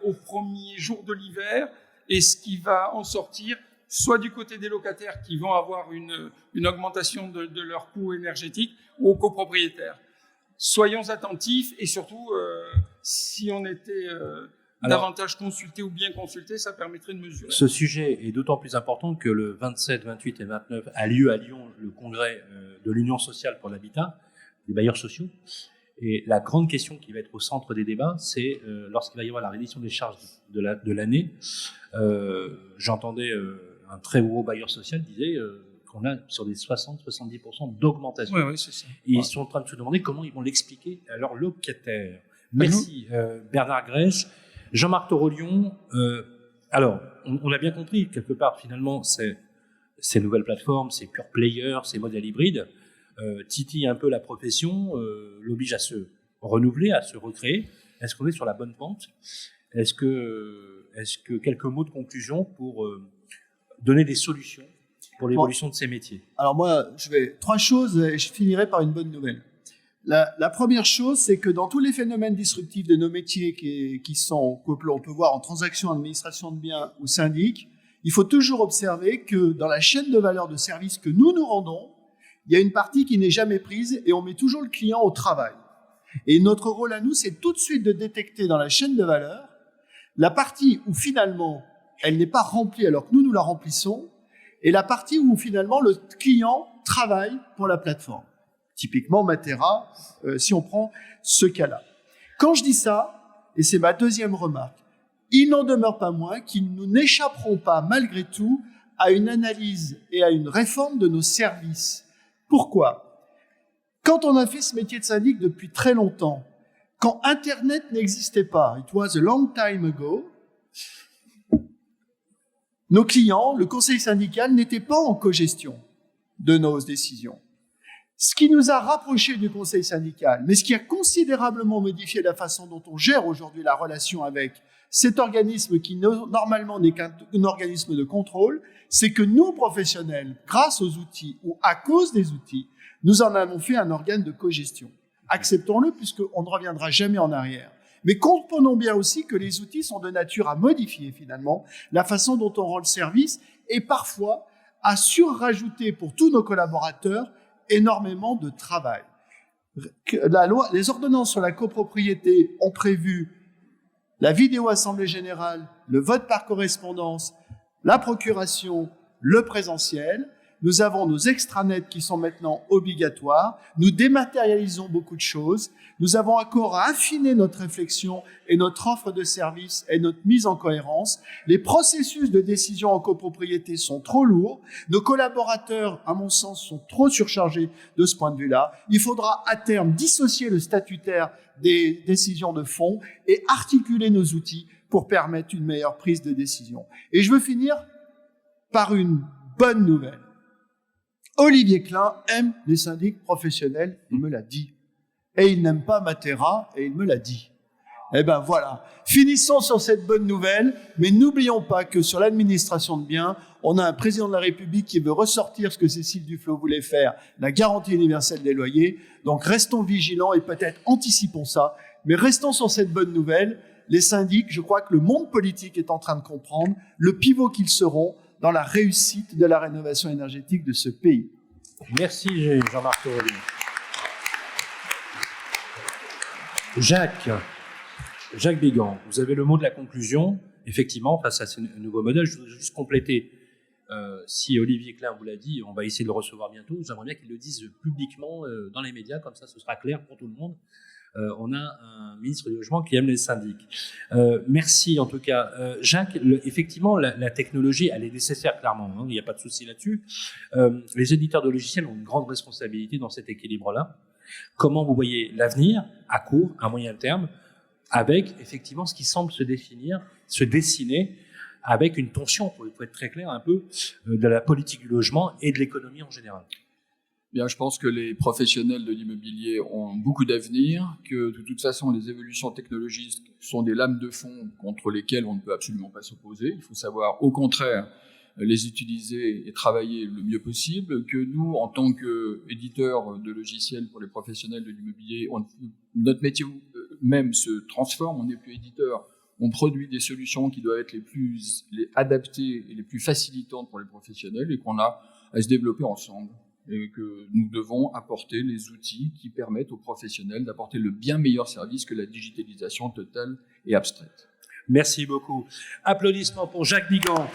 aux premiers jours de l'hiver et ce qui va en sortir, soit du côté des locataires qui vont avoir une augmentation de leur coût énergétique ou aux copropriétaires. Soyons attentifs et surtout, si on était davantage consulté ou bien consulté, ça permettrait de mesurer.
Ce sujet est d'autant plus important que le 27, 28 et 29 a lieu à Lyon le congrès de l'Union sociale pour l'habitat, des bailleurs sociaux. Et la grande question qui va être au centre des débats, c'est lorsqu'il va y avoir la reddition des charges de l'année. J'entendais un très gros bailleur social disait qu'on a sur des 60-70% d'augmentation.
Oui, c'est ça.
Et ils sont en train de se demander comment ils vont l'expliquer à leurs locataires. Merci Bernard Grèche. Jean-Marc Torolion, alors, on a bien compris, quelque part, finalement, ces nouvelles plateformes, ces pure players, ces modèles hybrides, titillent un peu la profession, l'obligent à se renouveler, à se recréer. Est-ce qu'on est sur la bonne pente ? Est-ce que quelques mots de conclusion pour donner des solutions pour l'évolution de ces métiers ?
Alors moi, trois choses et je finirai par une bonne nouvelle. La première chose, c'est que dans tous les phénomènes disruptifs de nos métiers que l'on peut voir en transaction, administration de biens ou syndic, il faut toujours observer que dans la chaîne de valeur de service que nous rendons, il y a une partie qui n'est jamais prise et on met toujours le client au travail. Et notre rôle à nous, c'est tout de suite de détecter dans la chaîne de valeur la partie où finalement elle n'est pas remplie alors que nous la remplissons et la partie où finalement le client travaille pour la plateforme. Typiquement Matera, si on prend ce cas-là. Quand je dis ça, et c'est ma deuxième remarque, il n'en demeure pas moins qu'ils nous n'échapperont pas malgré tout à une analyse et à une réforme de nos services. Pourquoi ? Quand on a fait ce métier de syndic depuis très longtemps, quand Internet n'existait pas, it was a long time ago, nos clients, le conseil syndical, n'étaient pas en cogestion de nos décisions. Ce qui nous a rapprochés du conseil syndical, mais ce qui a considérablement modifié la façon dont on gère aujourd'hui la relation avec cet organisme qui normalement n'est qu'un organisme de contrôle, c'est que nous, professionnels, grâce aux outils ou à cause des outils, nous en avons fait un organe de cogestion. Acceptons-le puisqu'on ne reviendra jamais en arrière. Mais comprenons bien aussi que les outils sont de nature à modifier finalement la façon dont on rend le service et parfois à surrajouter pour tous nos collaborateurs énormément de travail. Les ordonnances sur la copropriété ont prévu la vidéo assemblée générale, le vote par correspondance, la procuration, le présentiel. Nous avons nos extranets qui sont maintenant obligatoires. Nous dématérialisons beaucoup de choses. Nous avons encore à affiner notre réflexion et notre offre de services et notre mise en cohérence. Les processus de décision en copropriété sont trop lourds. Nos collaborateurs, à mon sens, sont trop surchargés de ce point de vue-là. Il faudra à terme dissocier le statutaire des décisions de fond et articuler nos outils pour permettre une meilleure prise de décision. Et je veux finir par une bonne nouvelle. Olivier Klein aime les syndics professionnels, il me l'a dit. Et il n'aime pas Matera, et il me l'a dit. Eh ben voilà. Finissons sur cette bonne nouvelle, mais n'oublions pas que sur l'administration de biens, on a un président de la République qui veut ressortir ce que Cécile Duflot voulait faire, la garantie universelle des loyers. Donc restons vigilants et peut-être anticipons ça, mais restons sur cette bonne nouvelle. Les syndics, je crois que le monde politique est en train de comprendre le pivot qu'ils seront dans la réussite de la rénovation énergétique de ce pays.
Merci Jean-Marc Toroli. Jacques Bégan, vous avez le mot de la conclusion. Effectivement, face à ce nouveau modèle, je voudrais juste compléter. Si Olivier Klein vous l'a dit, on va essayer de le recevoir bientôt. J'aimerais bien qu'il le dise publiquement dans les médias, comme ça ce sera clair pour tout le monde. On a un ministre du Logement qui aime les syndics. Merci en tout cas. Jacques, effectivement, la technologie, elle est nécessaire clairement, hein, il n'y a pas de souci là-dessus. Les éditeurs de logiciels ont une grande responsabilité dans cet équilibre-là. Comment vous voyez l'avenir, à court, à moyen terme, avec effectivement ce qui semble se dessiner, avec une tension, il faut être très clair un peu, de la politique du logement et de l'économie en général.
Bien, je pense que les professionnels de l'immobilier ont beaucoup d'avenir, que de toute façon, les évolutions technologiques sont des lames de fond contre lesquelles on ne peut absolument pas s'opposer. Il faut savoir, au contraire, les utiliser et travailler le mieux possible, que nous, en tant qu'éditeurs de logiciels pour les professionnels de l'immobilier, notre métier même se transforme, on n'est plus éditeur, on produit des solutions qui doivent être les plus adaptées et les plus facilitantes pour les professionnels et qu'on a à se développer ensemble. Et que nous devons apporter les outils qui permettent aux professionnels d'apporter le bien meilleur service que la digitalisation totale et abstraite.
Merci beaucoup. Applaudissements pour Jacques Bégan,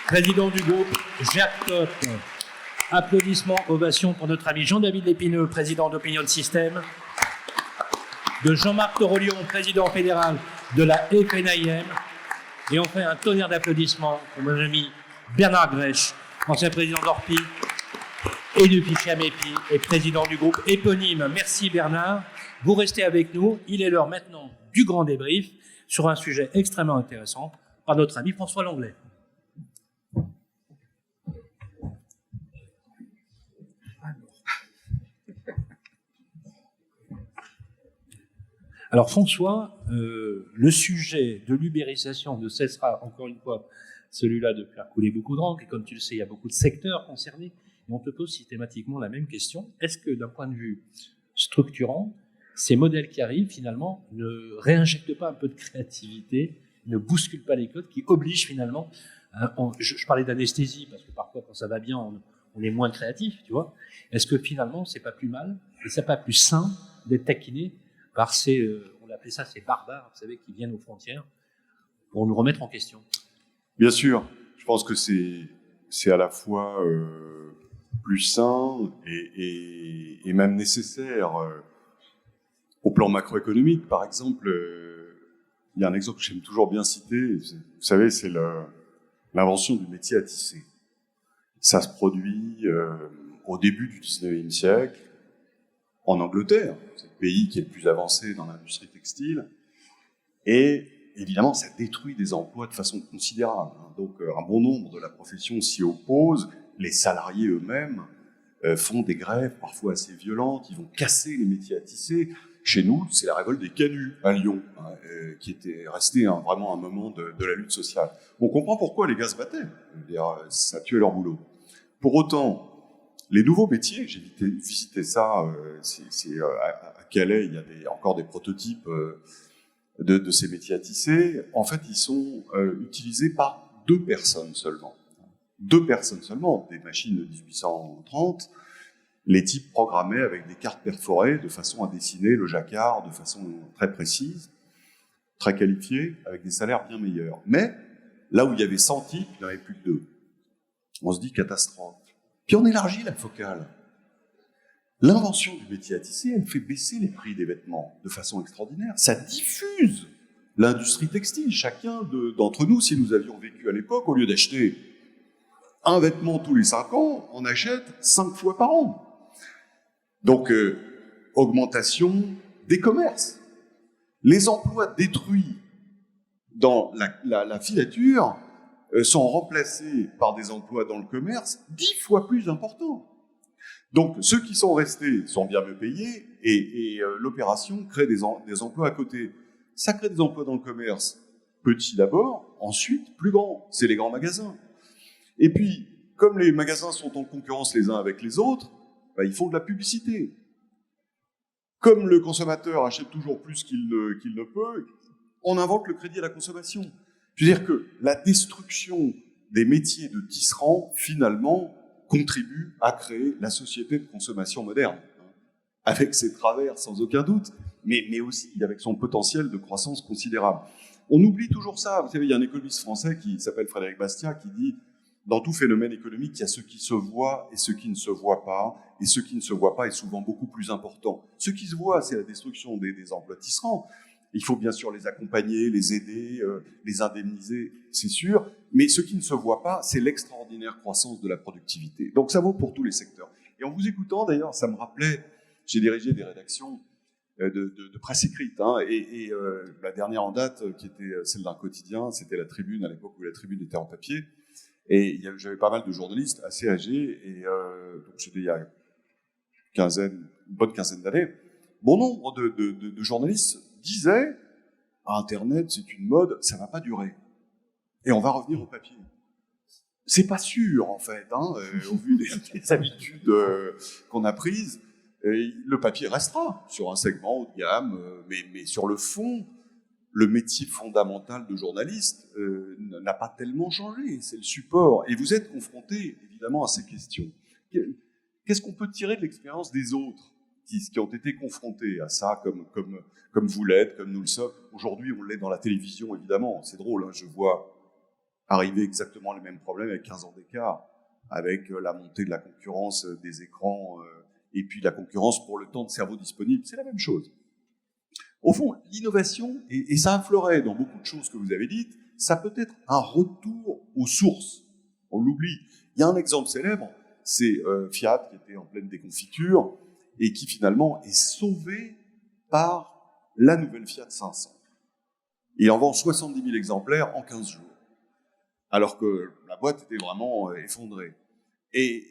président du groupe Jacques Top. Applaudissements, ovations pour notre ami Jean-David Lépineux, président d'Opinion System, de Jean-Marc Torolion, président fédéral de la FNIM, et enfin un tonnerre d'applaudissements pour mon ami Bernard Grech, ancien président d'Orpi et du fichier Amépi et président du groupe éponyme. Merci Bernard. Vous restez avec nous. Il est l'heure maintenant du grand débrief sur un sujet extrêmement intéressant par notre ami François Langlais. Alors François, le sujet de l'ubérisation ne cessera encore une fois celui-là de faire couler beaucoup d'encre, et comme tu le sais, il y a beaucoup de secteurs concernés, et on te pose systématiquement la même question. Est-ce que d'un point de vue structurant, ces modèles qui arrivent finalement ne réinjectent pas un peu de créativité, ne bousculent pas les codes, qui obligent finalement, je parlais d'anesthésie, parce que parfois quand ça va bien, on est moins créatif, tu vois. Est-ce que finalement c'est pas plus mal, et c'est pas plus sain d'être taquiné par ces, on appelait ça ces barbares, vous savez, qui viennent aux frontières pour nous remettre en question?
Bien sûr, je pense que c'est à la fois plus sain et même nécessaire. Au plan macroéconomique, par exemple, il y a un exemple que j'aime toujours bien citer, vous savez, c'est l'invention du métier à tisser. Ça se produit au début du 19e siècle, en Angleterre, c'est le pays qui est le plus avancé dans l'industrie textile, et évidemment, ça détruit des emplois de façon considérable. Donc, un bon nombre de la profession s'y oppose. Les salariés eux-mêmes font des grèves parfois assez violentes. Ils vont casser les métiers à tisser. Chez nous, c'est la révolte des canuts à Lyon, qui était restée vraiment un moment de la lutte sociale. On comprend pourquoi les gars se battaient. Ça tuait leur boulot. Pour autant, les nouveaux métiers, j'ai visité ça, à Calais, il y a encore des prototypes de ces métiers à tisser. En fait, ils sont utilisés par 2 personnes seulement. 2 personnes seulement, des machines de 1830. Les types programmaient avec des cartes perforées de façon à dessiner le jacquard de façon très précise. très qualifiés, avec des salaires bien meilleurs. Mais là où il y avait 100 types, il n'y en avait plus que 2. On se dit catastrophe. Puis on élargit la focale. L'invention du métier à tisser, elle fait baisser les prix des vêtements de façon extraordinaire. Ça diffuse l'industrie textile. Chacun d'entre nous, si nous avions vécu à l'époque, au lieu d'acheter un vêtement tous les 5 ans, on achète 5 fois par an. Donc, augmentation des commerces. Les emplois détruits dans la filature sont remplacés par des emplois dans le commerce 10 fois plus importants. Donc, ceux qui sont restés sont bien mieux payés et l'opération crée des emplois à côté. Ça crée des emplois dans le commerce, petits d'abord, ensuite plus grands. C'est les grands magasins. Et puis, comme les magasins sont en concurrence les uns avec les autres, ils font de la publicité. Comme le consommateur achète toujours plus qu'il ne peut, on invente le crédit à la consommation. Je veux dire que la destruction des métiers de tisserand, finalement, contribue à créer la société de consommation moderne, avec ses travers sans aucun doute, mais aussi avec son potentiel de croissance considérable. On oublie toujours ça. Vous savez, il y a un économiste français qui s'appelle Frédéric Bastiat qui dit « Dans tout phénomène économique, il y a ce qui se voit et ce qui ne se voit pas, et ce qui ne se voit pas est souvent beaucoup plus important. Ce qui se voit, c'est la destruction des emplois tisserands. Il faut bien sûr les accompagner, les aider, les indemniser, c'est sûr, mais ce qui ne se voit pas, c'est l'extraordinaire croissance de la productivité. Donc ça vaut pour tous les secteurs. Et en vous écoutant, d'ailleurs, ça me rappelait, j'ai dirigé des rédactions de presse écrite, et la dernière en date, qui était celle d'un quotidien, c'était La Tribune, à l'époque où La Tribune était en papier, et j'avais pas mal de journalistes assez âgés, et donc c'était il y a une bonne quinzaine d'années. Bon nombre de journalistes disaient « Internet, c'est une mode, ça va pas durer. Et on va revenir au papier. » C'est pas sûr, en fait, au vu des habitudes qu'on a prises. Le papier restera sur un segment haut de gamme, mais sur le fond, le métier fondamental de journaliste n'a pas tellement changé. C'est le support. Et vous êtes confrontés, évidemment, à ces questions. Qu'est-ce qu'on peut tirer de l'expérience des autres qui ont été confrontés à ça, comme vous l'êtes, comme nous le sommes. Aujourd'hui, on l'est dans la télévision, évidemment. C'est drôle, je vois arriver exactement les mêmes problèmes avec 15 ans d'écart, avec la montée de la concurrence des écrans, et puis la concurrence pour le temps de cerveau disponible. C'est la même chose. Au fond, l'innovation, et ça affleurait dans beaucoup de choses que vous avez dites, ça peut être un retour aux sources. On l'oublie. Il y a un exemple célèbre, c'est Fiat qui était en pleine déconfiture, et qui finalement est sauvé par la nouvelle Fiat 500. Il en vend 70 000 exemplaires en 15 jours, alors que la boîte était vraiment effondrée. Et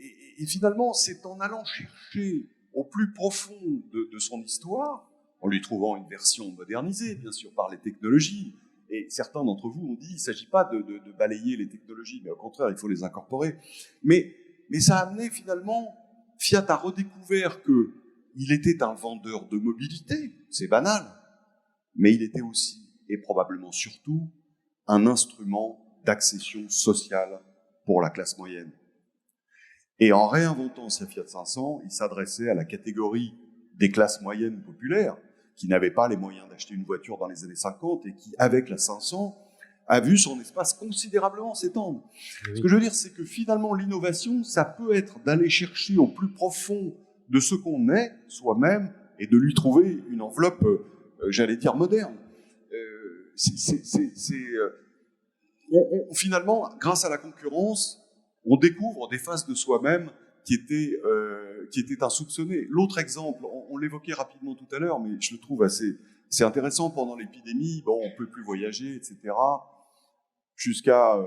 finalement, c'est en allant chercher au plus profond de son histoire, en lui trouvant une version modernisée, bien sûr, par les technologies, et certains d'entre vous ont dit, il ne s'agit pas de balayer les technologies, mais au contraire, il faut les incorporer. Mais ça a amené finalement Fiat a redécouvert qu'il était un vendeur de mobilité, c'est banal, mais il était aussi, et probablement surtout, un instrument d'accession sociale pour la classe moyenne. Et en réinventant sa Fiat 500, il s'adressait à la catégorie des classes moyennes populaires, qui n'avaient pas les moyens d'acheter une voiture dans les années 50 et qui, avec la 500, a vu son espace considérablement s'étendre. Oui. Ce que je veux dire, c'est que finalement, l'innovation, ça peut être d'aller chercher au plus profond de ce qu'on est soi-même et de lui trouver une enveloppe, j'allais dire, moderne. Finalement, grâce à la concurrence, on découvre des faces de soi-même qui étaient insoupçonnées. L'autre exemple, on l'évoquait rapidement tout à l'heure, mais je le trouve c'est intéressant. Pendant l'épidémie, on peut plus voyager, etc. Jusqu'à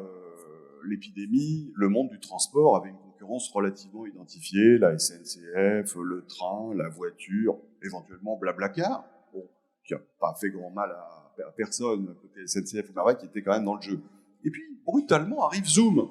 l'épidémie, le monde du transport avait une concurrence relativement identifiée, la SNCF, le train, la voiture, éventuellement Blablacar, qui n'a pas fait grand mal à personne, côté SNCF ou Marvel, qui était quand même dans le jeu. Et puis, brutalement, arrive Zoom.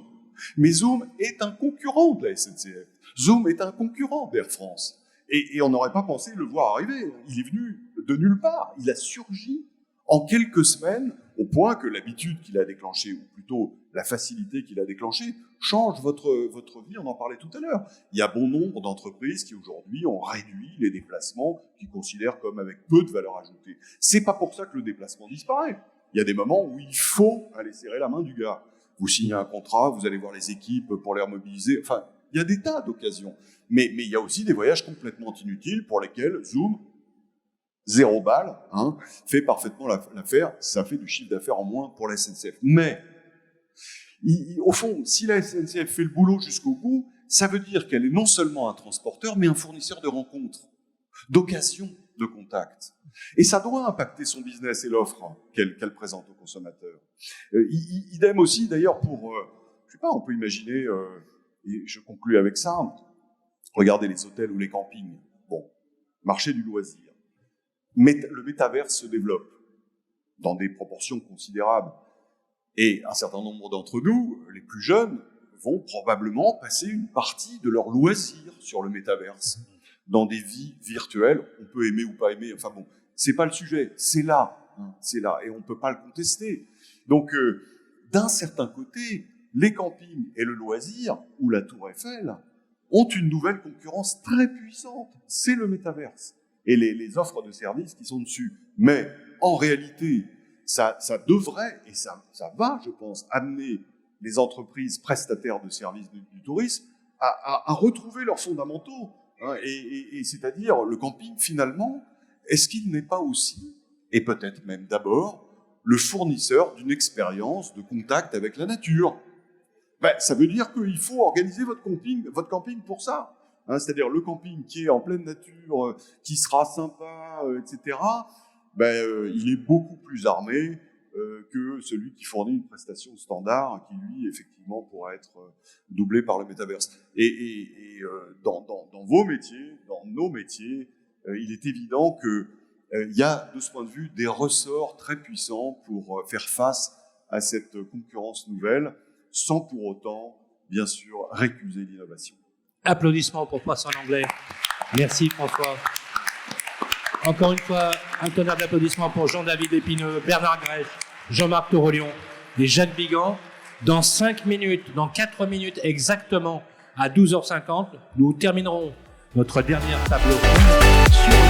Mais Zoom est un concurrent de la SNCF. Zoom est un concurrent d'Air France. Et on n'aurait pas pensé le voir arriver. Il est venu de nulle part. Il a surgi en quelques semaines, au point que l'habitude qu'il a déclenchée, ou plutôt la facilité qu'il a déclenchée, change votre vie, on en parlait tout à l'heure. Il y a bon nombre d'entreprises qui aujourd'hui ont réduit les déplacements qu'ils considèrent comme avec peu de valeur ajoutée. C'est pas pour ça que le déplacement disparaît. Il y a des moments où il faut aller serrer la main du gars. Vous signez un contrat, vous allez voir les équipes pour les remobiliser, enfin, il y a des tas d'occasions. Mais il y a aussi des voyages complètement inutiles pour lesquels Zoom, 0 balle, fait parfaitement l'affaire. Ça fait du chiffre d'affaires en moins pour la SNCF. Mais, au fond, si la SNCF fait le boulot jusqu'au bout, ça veut dire qu'elle est non seulement un transporteur, mais un fournisseur de rencontres, d'occasions, de contacts. Et ça doit impacter son business et l'offre qu'elle présente aux consommateurs. Idem aussi, d'ailleurs, pour, je sais pas, on peut imaginer, et je conclue avec ça, regardez les hôtels ou les campings. Bon, marché du loisir. Le métaverse se développe dans des proportions considérables. Et un certain nombre d'entre nous, les plus jeunes, vont probablement passer une partie de leur loisir sur le métaverse, dans des vies virtuelles. On peut aimer ou pas aimer, enfin bon, c'est pas le sujet, c'est là, et on peut pas le contester. Donc, d'un certain côté, les campings et le loisir, ou la Tour Eiffel, ont une nouvelle concurrence très puissante, c'est le métaverse, et les offres de services qui sont dessus. Mais, en réalité, ça devrait, et ça va, je pense, amener les entreprises prestataires de services du tourisme à retrouver leurs fondamentaux. Et c'est-à-dire, le camping, finalement, est-ce qu'il n'est pas aussi, et peut-être même d'abord, le fournisseur d'une expérience de contact avec la nature? Ça veut dire qu'il faut organiser votre camping pour ça. C'est-à-dire le camping qui est en pleine nature, qui sera sympa, etc., il est beaucoup plus armé que celui qui fournit une prestation standard, qui lui, effectivement, pourra être doublé par le métaverse. Et dans vos métiers, dans nos métiers, il est évident qu'il y a, de ce point de vue, des ressorts très puissants pour faire face à cette concurrence nouvelle, sans pour autant, bien sûr, récuser l'innovation.
Applaudissements pour Poisson Anglais. Merci François. Encore une fois, un tonnerre d'applaudissements pour Jean-David Épineux, Bernard Grèche, Jean-Marc Torolion et Jacques Bigan. Dans 5 minutes, dans 4 minutes exactement, à 12h50, nous terminerons notre dernière table ronde sur